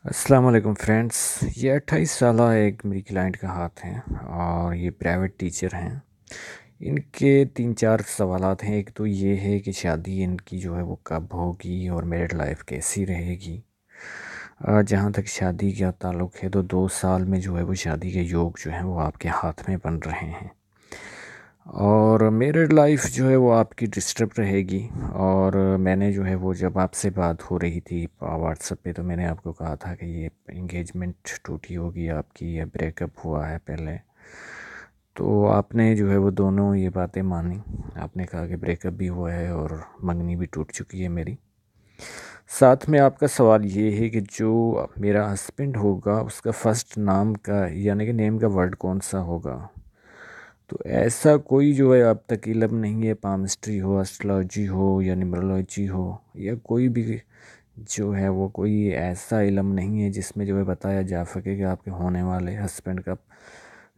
अस्सलाम वालेकुम फ्रेंड्स। ये 28 साला एक मेरी क्लाइंट का हाथ है और ये प्राइवेट टीचर हैं। इनके तीन चार सवालात हैं। एक तो ये है कि शादी इनकी जो है वो कब होगी और मैरिड लाइफ कैसी रहेगी। जहाँ तक शादी का ताल्लुक़ है तो 2 साल में जो है वो शादी के योग जो हैं वो आपके हाथ में बन रहे हैं। और मैरिड लाइफ जो है वो आपकी डिस्टर्ब रहेगी। और मैंने जो है वो जब आपसे बात हो रही थी व्हाट्सएप पे तो मैंने आपको कहा था कि ये इंगेजमेंट टूटी होगी आपकी या ब्रेकअप हुआ है पहले। तो आपने जो है वो दोनों ये बातें मानी। आपने कहा कि ब्रेकअप भी हुआ है और मंगनी भी टूट चुकी है मेरी। साथ में आपका सवाल ये है कि जो मेरा हस्बैंड होगा उसका फ़र्स्ट नाम का यानी कि नेम का वर्ड कौन सा होगा। तो ऐसा कोई जो है अब तक इल्म नहीं है, पामिस्ट्री हो, एस्ट्रोलॉजी हो या न्यूमरोलॉजी हो या कोई भी जो है वो कोई ऐसा इल्म नहीं है जिसमें जो है बताया जा सके कि आपके होने वाले हस्बैंड का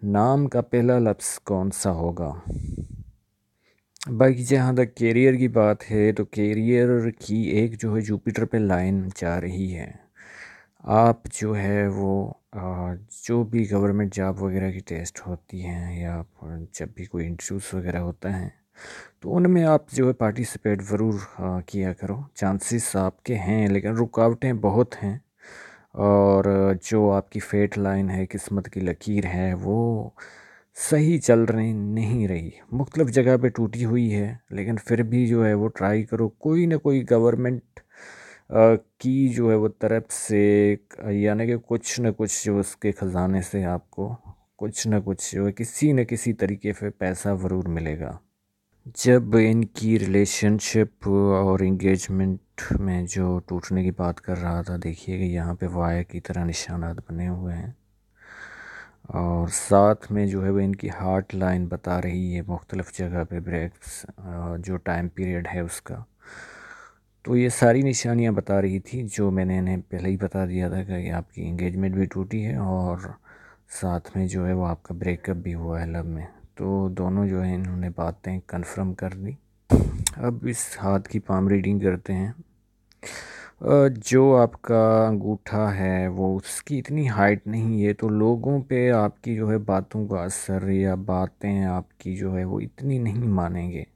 नाम का पहला लफ्ज़ कौन सा होगा। बाकी जहाँ तक कैरियर की बात है तो कैरियर की एक जो है जुपिटर पे लाइन जा रही है। आप जो है वो जो भी गवर्नमेंट जॉब वगैरह की टेस्ट होती हैं या जब भी कोई इंटरव्यूज़ वगैरह होता है तो उनमें आप जो है पार्टिसिपेट ज़रूर किया करो। चांसेस आपके हैं लेकिन रुकावटें बहुत हैं। और जो आपकी फेट लाइन है, किस्मत की लकीर है, वो सही चल रही नहीं रही, मुख्तलिफ़ जगह पे टूटी हुई है। लेकिन फिर भी जो है वो ट्राई करो, कोई ना कोई गवर्नमेंट की जो है वो तरफ से यानी कि कुछ न कुछ जो उसके ख़जाने से आपको कुछ न कुछ जो है किसी न किसी तरीके से पैसा ज़रूर मिलेगा। जब इनकी रिलेशनशिप और एंगेजमेंट में जो टूटने की बात कर रहा था, देखिए कि यहाँ पे वायर की तरह निशानात बने हुए हैं और साथ में जो है वो इनकी हार्ट लाइन बता रही है मुख्तलिफ़ जगह पे ब्रेक्स जो टाइम पीरियड है उसका। तो ये सारी निशानियाँ बता रही थी जो मैंने इन्हें पहले ही बता दिया था कि आपकी एंगेजमेंट भी टूटी है और साथ में जो है वो आपका ब्रेकअप भी हुआ है लव में। तो दोनों जो है इन्होंने बातें कंफर्म कर दी। अब इस हाथ की पाम रीडिंग करते हैं। जो आपका अंगूठा है वो उसकी इतनी हाइट नहीं है तो लोगों पे आपकी जो है बातों का असर या बातें आपकी जो है वो इतनी नहीं मानेंगे।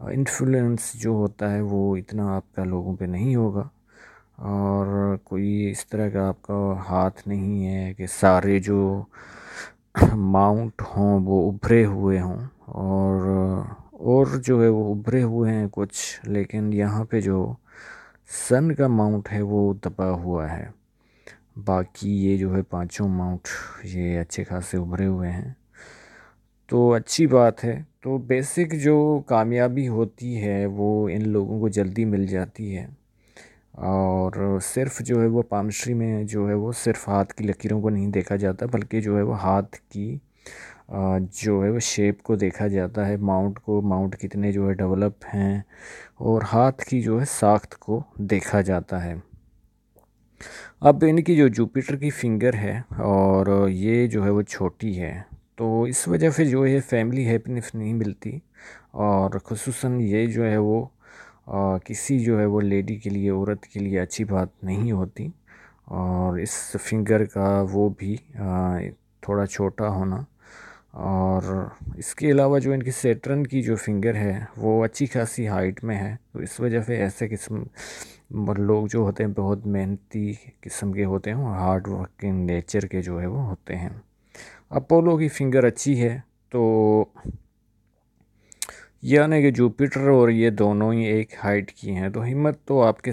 इन्फ्लुएंस जो होता है वो इतना आपका लोगों पे नहीं होगा। और कोई इस तरह का आपका हाथ नहीं है कि सारे जो माउंट हों वो उभरे हुए हों। और जो है वो उभरे हुए हैं कुछ, लेकिन यहाँ पे जो सन का माउंट है वो दबा हुआ है। बाकी ये जो है पांचों माउंट ये अच्छे खासे उभरे हुए हैं तो अच्छी बात है। तो बेसिक जो कामयाबी होती है वो इन लोगों को जल्दी मिल जाती है। और सिर्फ जो है वो पामस्ट्री में जो है वो सिर्फ हाथ की लकीरों को नहीं देखा जाता बल्कि जो है वो हाथ की जो है वो शेप को देखा जाता है, माउंट को, माउंट कितने जो है डेवलप हैं और हाथ की जो है साख्त को देखा जाता है। अब इनकी जो जुपिटर की फिंगर है और ये जो है वो छोटी है तो इस वजह से जो है फैमिली हैप्पीनेस नहीं मिलती। और ख़ुसूसन ये जो है वो किसी जो है वो लेडी के लिए, औरत के लिए अच्छी बात नहीं होती। और इस फिंगर का वो भी थोड़ा छोटा होना और इसके अलावा जो इनकी सेटर्न की जो फिंगर है वो अच्छी खासी हाइट में है तो इस वजह से ऐसे किस्म लोग जो होते हैं बहुत मेहनती किस्म के होते हैं, हार्ड वर्किंग नेचर के जो है वो होते हैं। अपोलो की फिंगर अच्छी है तो यानी कि जुपिटर और ये दोनों ही एक हाइट की हैं तो हिम्मत तो आपके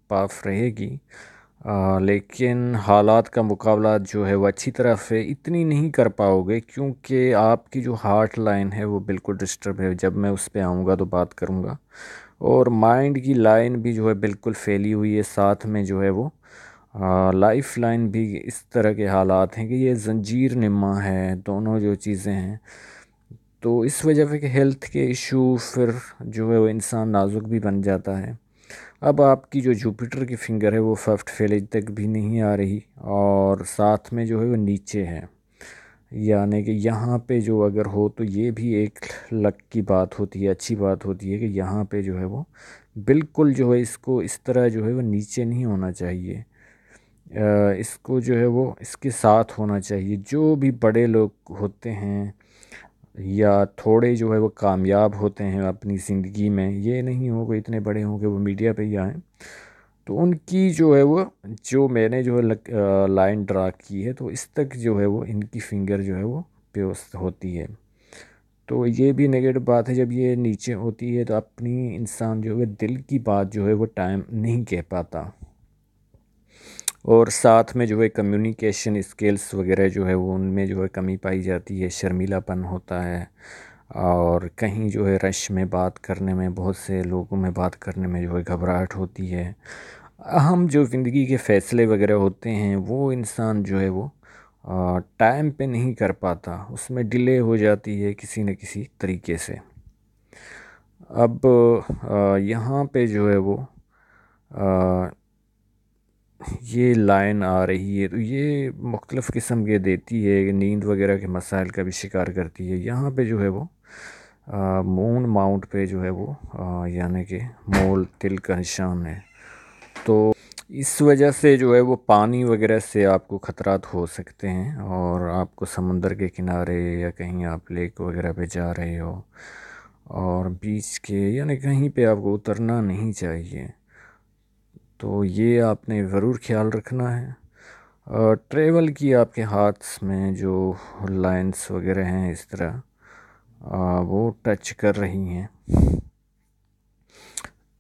पास रहेगी। लेकिन हालात का मुकाबला जो है वो अच्छी तरह से इतनी नहीं कर पाओगे क्योंकि आपकी जो हार्ट लाइन है वो बिल्कुल डिस्टर्ब है। जब मैं उस पर आऊँगा तो बात करूँगा। और माइंड की लाइन भी जो है बिल्कुल फैली हुई है, साथ में जो है वो लाइफ लाइन भी इस तरह के हालात हैं कि ये जंजीर निमा है, दोनों जो चीज़ें हैं। तो इस वजह से कि हेल्थ के इशू फिर जो है वो इंसान नाजुक भी बन जाता है। अब आपकी जो जुपिटर की फिंगर है वो फर्स्ट फेलेज तक भी नहीं आ रही और साथ में जो है वो नीचे है। यानी कि यहाँ पे जो अगर हो तो ये भी एक लक की बात होती है, अच्छी बात होती है कि यहाँ पे जो है वो बिल्कुल जो है इसको इस तरह जो है वो नीचे नहीं होना चाहिए। इसको जो है वो इसके साथ होना चाहिए। जो भी बड़े लोग होते हैं या थोड़े जो है वो कामयाब होते हैं अपनी ज़िंदगी में, ये नहीं हो कोई इतने बड़े हों कि वो मीडिया पे ही आएँ, तो उनकी जो है वो, जो मैंने जो है लाइन ड्रा की है, तो इस तक जो है वो इनकी फिंगर जो है वो बेहोश होती है। तो ये भी नेगेटिव बात है, जब ये नीचे होती है तो अपनी इंसान जो है दिल की बात जो है वो टाइम नहीं कह पाता। और साथ में जो है कम्युनिकेशन स्किल्स वगैरह जो है वो उनमें जो है कमी पाई जाती है, शर्मीलापन होता है, और कहीं जो है रश में बात करने में, बहुत से लोगों में बात करने में जो है घबराहट होती है। अहम जो ज़िंदगी के फ़ैसले वगैरह होते हैं वो इंसान जो है वो टाइम पे नहीं कर पाता, उसमें डिले हो जाती है किसी न किसी तरीके से। अब यहाँ पे जो है वो अ, ये लाइन आ रही है, तो ये मुख्तलिफ़ किस्म के देती है कि नींद वगैरह के मसाइल का भी शिकार करती है। यहाँ पे जो है वो मून माउंट पे जो है वो यानी कि मोल तिल का निशान है। तो इस वजह से जो है वो पानी वगैरह से आपको ख़तरात हो सकते हैं, और आपको समंदर के किनारे या कहीं आप लेक वगैरह पे जा रहे हो और बीच के यानी कहीं पे आपको उतरना नहीं चाहिए। तो ये आपने ज़रूर ख्याल रखना है। ट्रेवल की आपके हाथ में जो लाइंस वगैरह हैं इस तरह वो टच कर रही हैं,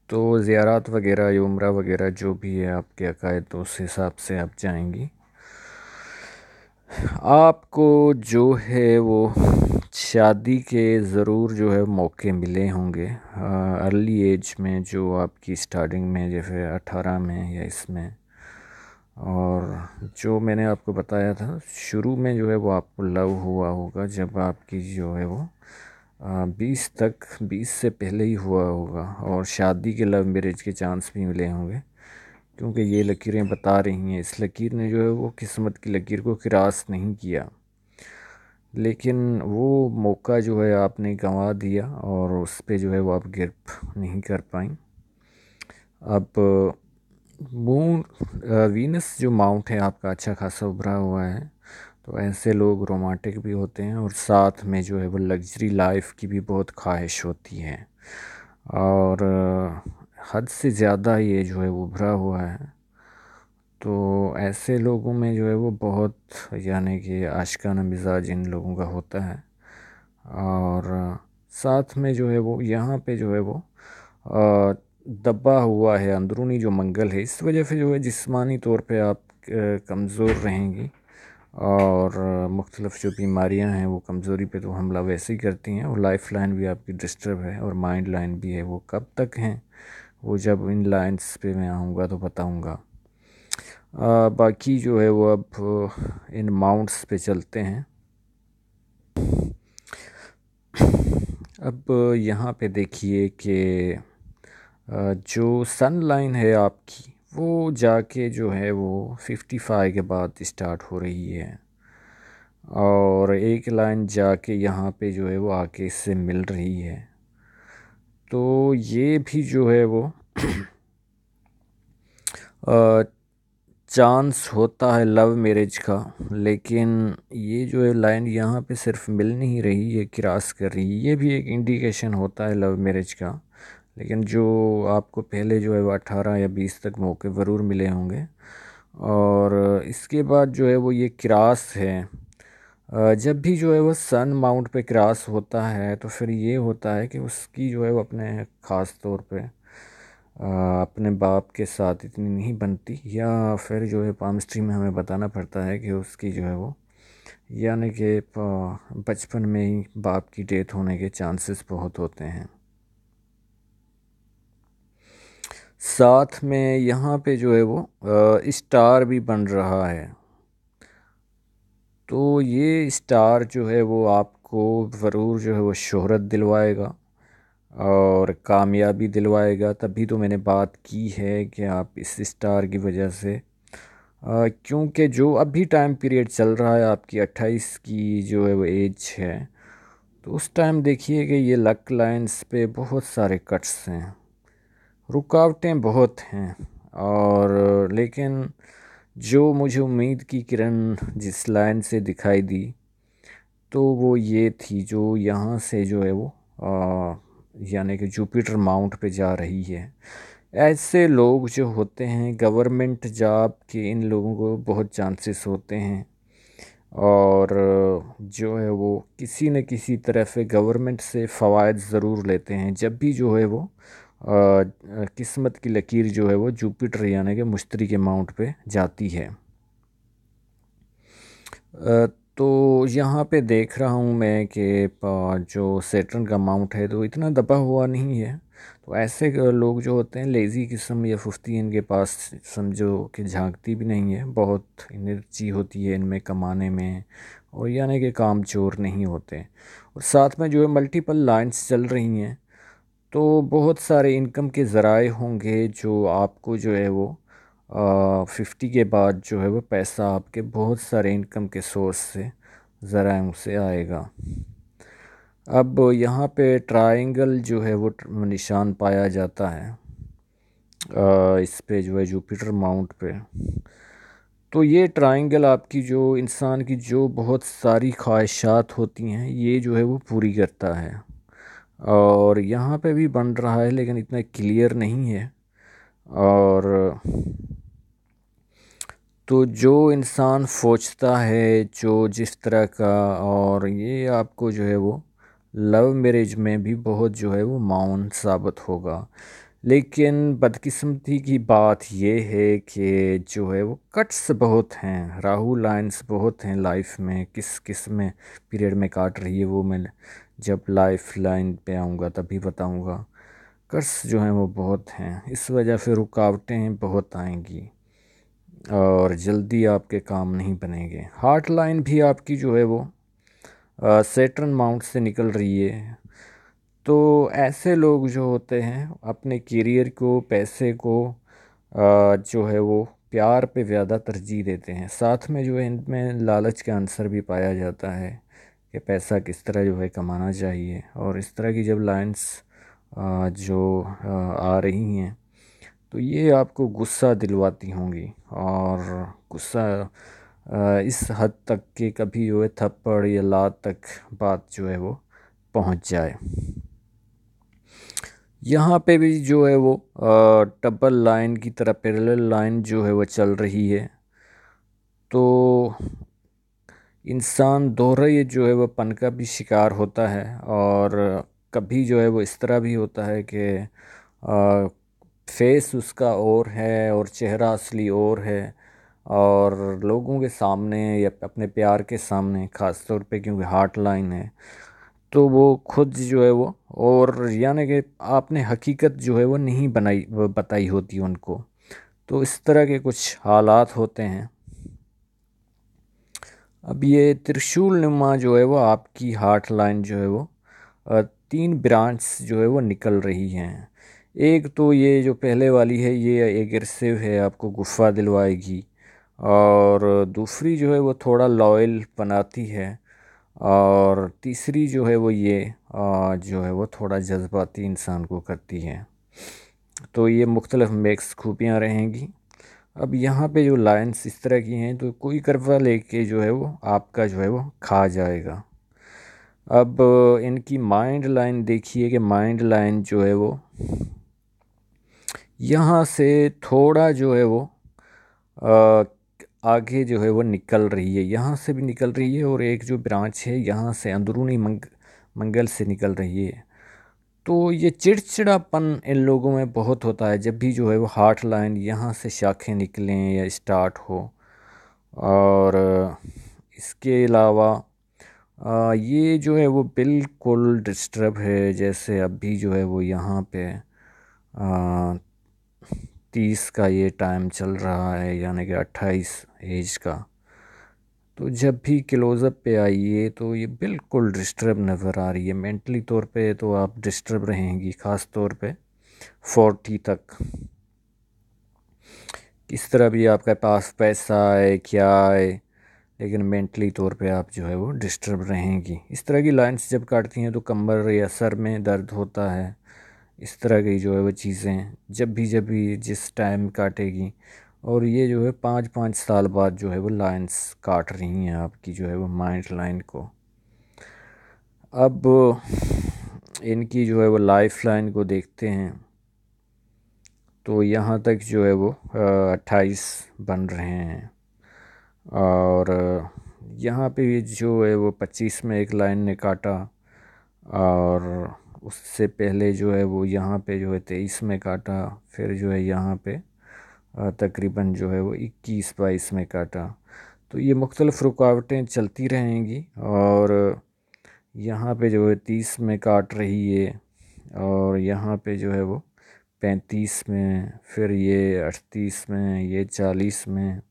तो ज़ियारत वगैरह या उम्रा वगैरह जो भी है आपके अकायद, तो उस हिसाब से आप जाएंगी। आपको जो है वो शादी के ज़रूर जो है मौके मिले होंगे अर्ली एज में, जो आपकी स्टार्टिंग में जैसे 18 में या इसमें। और जो मैंने आपको बताया था शुरू में जो है वो आपको लव हुआ होगा, जब आपकी जो है वो 20 से पहले ही हुआ होगा, और शादी के लव मैरिज के चांस भी मिले होंगे, क्योंकि ये लकीरें बता रही हैं इस लकीर ने जो है वो किस्मत की लकीर को किरास नहीं किया, लेकिन वो मौका जो है आपने गंवा दिया और उस पे जो है वो आप गिरफ्त नहीं कर पाई। अब मून वीनस जो माउंट है आपका अच्छा खासा उभरा हुआ है, तो ऐसे लोग रोमांटिक भी होते हैं, और साथ में जो है वो लग्जरी लाइफ की भी बहुत ख्वाहिश होती है, और हद से ज़्यादा ये जो है वो उभरा हुआ है। तो ऐसे लोगों में जो है वो बहुत, यानी कि आशिकाना मिजाज इन लोगों का होता है, और साथ में जो है वो यहाँ पे जो है वो दबा हुआ है अंदरूनी जो मंगल है, इस वजह से जो है जिस्मानी तौर पे आप कमज़ोर रहेंगी, और मुख्तलिफ़ जो बीमारियां हैं वो कमज़ोरी पे तो हमला वैसे ही करती हैं, और लाइफ लाइन भी आपकी डिस्टर्ब है, और माइंड लाइन भी है। वो कब तक हैं, वो जब इन लाइंस पे मैं आऊँगा तो बताऊँगा। बाकी जो है वो अब इन माउंट्स पे चलते हैं। अब यहाँ पे देखिए कि जो सन लाइन है आपकी, वो जाके जो है वो 55 के बाद स्टार्ट हो रही है, और एक लाइन जाके यहाँ पे जो है वो आके इससे मिल रही है। तो ये भी जो है वो चांस होता है लव मैरिज का, लेकिन ये जो है लाइन यहाँ पे सिर्फ मिल नहीं रही, ये क्रॉस कर रही है, ये भी एक इंडिकेशन होता है लव मैरिज का। लेकिन जो आपको पहले जो है वो 18 या 20 तक मौके ज़रूर मिले होंगे, और इसके बाद जो है वो ये क्रॉस है। जब भी जो है वो सन माउंट पे क्रॉस होता है तो फिर ये होता है कि उसकी जो है वो अपने ख़ास तौर पे अपने बाप के साथ इतनी नहीं बनती, या फिर जो है पामस्ट्री में हमें बताना पड़ता है कि उसकी जो है वो, यानी कि बचपन में ही बाप की डेथ होने के चांसेस बहुत होते हैं। साथ में यहाँ पे जो है वो स्टार भी बन रहा है, तो ये स्टार जो है वो आपको ज़रूर जो है वो शोहरत दिलवाएगा और कामयाबी दिलवाएगा। तभी तो मैंने बात की है कि आप इस स्टार की वजह से, क्योंकि जो अभी टाइम पीरियड चल रहा है आपकी 28 की जो है वो एज है, तो उस टाइम देखिए कि ये लक लाइंस पे बहुत सारे कट्स हैं, रुकावटें बहुत हैं, और लेकिन जो मुझे उम्मीद की किरण जिस लाइन से दिखाई दी तो वो ये थी, जो यहाँ से जो है वो यानी कि जुपिटर माउंट पे जा रही है। ऐसे लोग जो होते हैं गवर्नमेंट जॉब के, इन लोगों को बहुत चांसेस होते हैं और जो है वो किसी न किसी तरह से गवर्नमेंट से फ़वाद ज़रूर लेते हैं जब भी जो है वो किस्मत की लकीर जो है वो जुपिटर यानी कि मुश्तरी के माउंट पे जाती है। तो यहाँ पे देख रहा हूँ मैं कि जो सैटर्न का माउंट है तो इतना दबा हुआ नहीं है। तो ऐसे लोग जो होते हैं लेज़ी किस्म या फुफ्ती, इनके पास समझो कि झांकती भी नहीं है, बहुत एनर्जी होती है इनमें कमाने में, और यानी कि काम चोर नहीं होते। और साथ में जो है मल्टीपल लाइंस चल रही हैं, तो बहुत सारे इनकम के ज़राए होंगे जो आपको जो है वो 50 के बाद जो है वो पैसा आपके बहुत सारे इनकम के सोर्स से ज़राए से आएगा। अब यहाँ पे ट्रायंगल जो है वो निशान पाया जाता है इस पे जो है जुपिटर माउंट पे। तो ये ट्रायंगल आपकी जो इंसान की जो बहुत सारी ख्वाहिशात होती हैं ये जो है वो पूरी करता है। और यहाँ पे भी बन रहा है लेकिन इतना क्लियर नहीं है। और तो जो इंसान सोचता है जो जिस तरह का, और ये आपको जो है वो लव मैरिज में भी बहुत जो है वो माउन साबित होगा। लेकिन बदकिस्मती की बात ये है कि जो है वो कट्स बहुत हैं, राहु लाइंस बहुत हैं लाइफ में, किस किस में पीरियड में काट रही है वो मैं जब लाइफ लाइन पे आऊँगा तभी बताऊँगा। कट्स जो हैं वो बहुत हैं, इस वजह से रुकावटें बहुत आएंगी और जल्दी आपके काम नहीं बनेंगे। हार्ट लाइन भी आपकी जो है वो सैटर्न माउंट से निकल रही है। तो ऐसे लोग जो होते हैं अपने करियर को, पैसे को जो है वो प्यार पे ज़्यादा तरजीह देते हैं। साथ में जो है इनमें लालच का आंसर भी पाया जाता है कि पैसा किस तरह जो है कमाना चाहिए। और इस तरह की जब लाइंस जो आ रही हैं तो ये आपको गुस्सा दिलवाती होंगी, और गुस्सा इस हद तक कि कभी जो है थप्पड़ या लात तक बात जो है वो पहुंच जाए। यहाँ पे भी जो है वो डबल लाइन की तरह पैरेलल लाइन जो है वो चल रही है। तो इंसान दोहरे जो है वो पन का भी शिकार होता है, और कभी जो है वो इस तरह भी होता है कि फेस उसका और है और चेहरा असली और है, और लोगों के सामने या अपने प्यार के सामने ख़ास तौर पे क्योंकि हार्ट लाइन है तो वो खुद जो है वो, और यानी कि आपने हकीकत जो है वो नहीं बनाई वो बताई होती उनको। तो इस तरह के कुछ हालात होते हैं। अब ये त्रिशूल नुमा जो है वो आपकी हार्ट लाइन जो है वो तीन ब्रांच जो है वो निकल रही हैं। एक तो ये जो पहले वाली है ये एग्रेसिव है, आपको गुस्सा दिलवाएगी, और दूसरी जो है वो थोड़ा लॉयल बनाती है, और तीसरी जो है वो ये जो है वो थोड़ा जज्बाती इंसान को करती है। तो ये मुख्तलिफ मिक्स खूबियाँ रहेंगी। अब यहाँ पे जो लाइंस इस तरह की हैं तो कोई करवा लेके जो है वो आपका जो है वो खा जाएगा। अब इनकी माइंड लाइन देखिए कि माइंड लाइन जो है वो यहाँ से थोड़ा जो है वो अ, आगे जो है वो निकल रही है, यहाँ से भी निकल रही है, और एक जो ब्रांच है यहाँ से अंदरूनी मंगल से निकल रही है। तो ये चिड़चिड़ापन इन लोगों में बहुत होता है जब भी जो है वो हार्ट लाइन यहाँ से शाखें निकलें या स्टार्ट हो। और इसके अलावा ये जो है वो बिल्कुल डिस्टर्ब है, जैसे अभी जो है वो यहाँ पे 30 का ये टाइम चल रहा है यानी कि 28 एज का। तो जब भी क्लोज़अप पे आइए तो ये बिल्कुल डिस्टर्ब नज़र आ रही है, मेंटली तौर पे तो आप डिस्टर्ब रहेंगी, ख़ास तौर पे 40 तक। किस तरह भी आपके पास पैसा है क्या है, लेकिन मेंटली तौर पे आप जो है वो डिस्टर्ब रहेंगी। इस तरह की लाइंस जब काटती हैं तो कमर या सर में दर्द होता है, इस तरह की जो है वो चीज़ें जब भी जिस टाइम काटेगी। और ये जो है 5-5 साल बाद जो है वो लाइंस काट रही हैं आपकी जो है वो माइंड लाइन को। अब इनकी जो है वो लाइफ लाइन को देखते हैं तो यहाँ तक जो है वो 28 बन रहे हैं। और यहाँ पे भी जो है वो 25 में एक लाइन ने काटा, और उससे पहले जो है वो यहाँ पे जो है 23 में काटा, फिर जो है यहाँ पे तकरीबन जो है वो 21-22 में काटा। तो ये मुख्तलिफ़ रुकावटें चलती रहेंगी, और यहाँ पे जो है 30 में काट रही है, और यहाँ पे जो है वो 35 में, फिर ये 38 में, ये 40 में।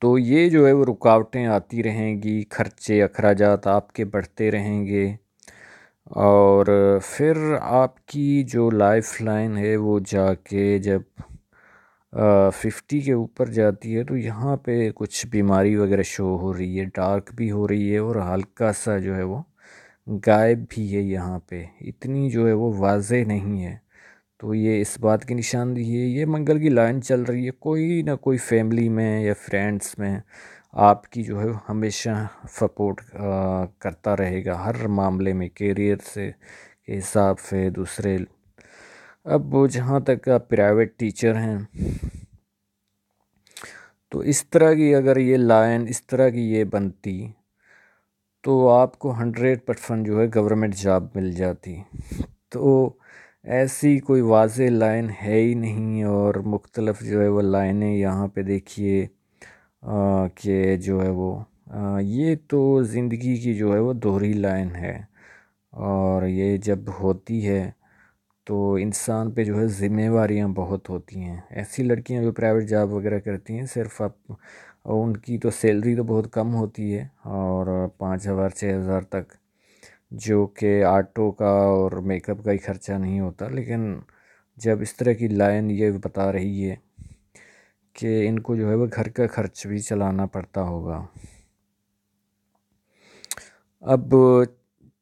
तो ये जो है वो रुकावटें आती रहेंगी, खर्चे अखराजात आपके बढ़ते रहेंगे, और फिर आपकी जो लाइफ लाइन है वो जाके जब 50 के ऊपर जाती है तो यहाँ पे कुछ बीमारी वगैरह शो हो रही है, डार्क भी हो रही है, और हल्का सा जो है वो गायब भी है यहाँ पे, इतनी जो है वो वाज़े नहीं है। तो ये इस बात की निशानदेही है, ये मंगल की लाइन चल रही है, कोई ना कोई फैमिली में या फ्रेंड्स में आपकी जो है हमेशा सपोर्ट करता रहेगा हर मामले में, करियर से के हिसाब से दूसरे। अब वो जहाँ तक आप प्राइवेट टीचर हैं तो इस तरह की अगर ये लाइन इस तरह की ये बनती तो आपको 100% जो है गवर्नमेंट जॉब मिल जाती। तो ऐसी कोई वाज़े लाइन है ही नहीं, और मुख्तलफ जो है वो लाइनें यहाँ पे देखिए कि जो है वो ये तो ज़िंदगी की जो है वो दोहरी लाइन है, और ये जब होती है तो इंसान पे जो है ज़िम्मेवारियाँ बहुत होती हैं। ऐसी लड़कियाँ जो प्राइवेट जॉब वगैरह करती हैं, सिर्फ आप उनकी तो सैलरी तो बहुत कम होती है, और 5,000-6,000 तक, जो कि ऑटो का और मेकअप का ही खर्चा नहीं होता। लेकिन जब इस तरह की लाइन ये बता रही है कि इनको जो है वो घर का खर्च भी चलाना पड़ता होगा। अब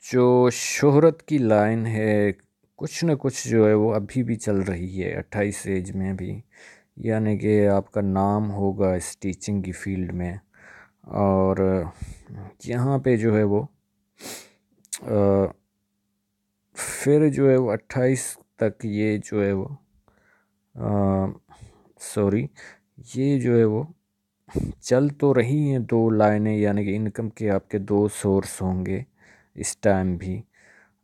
जो शोहरत की लाइन है, कुछ न कुछ जो है वो अभी भी चल रही है 28 एज में भी, यानी कि आपका नाम होगा इस टीचिंग की फील्ड में। और यहाँ पे जो है वो फिर जो है वो 28 तक ये जो है वो सॉरी, ये जो है वो चल तो रही हैं दो लाइनें, यानी कि इनकम के आपके दो सोर्स होंगे इस टाइम भी।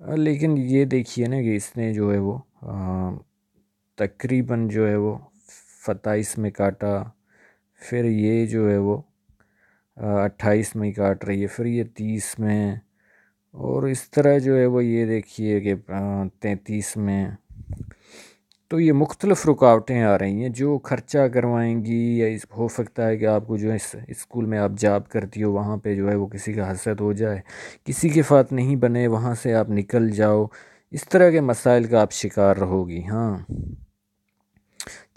लेकिन ये देखिए ना कि इसने जो है वो तकरीबन जो है वो 27 में काटा, फिर ये जो है वो 28 में ही काट रही है, फिर ये 30 में, और इस तरह जो है वो ये देखिए कि 33 में। तो ये मुख्तलिफ़ रुकावटें आ रही हैं जो ख़र्चा करवाएंगी, या हो सकता है कि आपको जो है स्कूल में आप जॉब करती हो वहाँ पे जो है वो किसी का हसद हो जाए, किसी के साथ नहीं बने वहाँ से आप निकल जाओ, इस तरह के मसाइल का आप शिकार रहोगी। हाँ,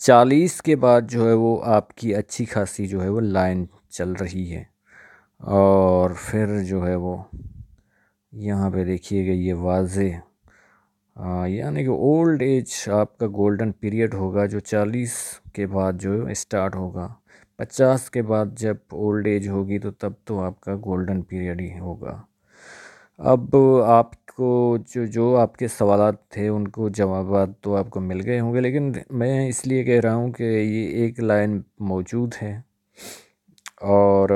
40 के बाद जो है वो आपकी अच्छी खासी जो है वो लाइन चल रही है, और फिर जो है वो यहाँ पे देखिएगा ये वाज़े यानी कि ओल्ड एज आपका गोल्डन पीरियड होगा, जो 40 के बाद जो है स्टार्ट होगा। 50 के बाद जब ओल्ड एज होगी तो तब तो आपका गोल्डन पीरियड ही होगा। अब आपको जो जो आपके सवालात थे उनको जवाबात तो आपको मिल गए होंगे, लेकिन मैं इसलिए कह रहा हूँ कि ये एक लाइन मौजूद है, और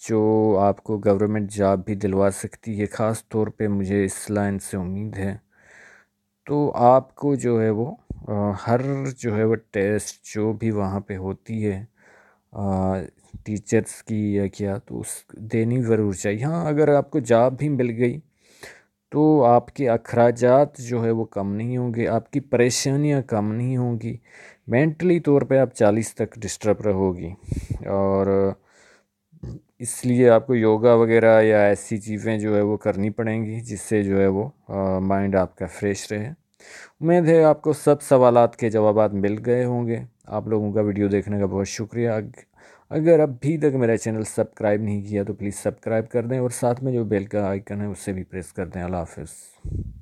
जो आपको गवर्नमेंट जॉब भी दिलवा सकती है, ख़ास तौर पे मुझे इस लाइन से उम्मीद है। तो आपको जो है वो हर जो है वो टेस्ट जो भी वहाँ पे होती है टीचर्स की या क्या, तो उस देनी ज़रूर चाहिए। हाँ, अगर आपको जॉब भी मिल गई तो आपके अखराजात जो है वो कम नहीं होंगे, आपकी परेशानियाँ कम नहीं होंगी, मेंटली तौर पे आप 40 तक डिस्टर्ब रहोगी। और इसलिए आपको योगा वगैरह या ऐसी चीज़ें जो है वो करनी पड़ेंगी जिससे जो है वो माइंड आपका फ्रेश रहे। उम्मीद है आपको सब सवालात के जवाबात मिल गए होंगे। आप लोगों का वीडियो देखने का बहुत शुक्रिया। अगर अभी तक मेरा चैनल सब्सक्राइब नहीं किया तो प्लीज़ सब्सक्राइब कर दें, और साथ में जो बेल का आइकन है उससे भी प्रेस कर दें। अल्लाह हाफ़िज़।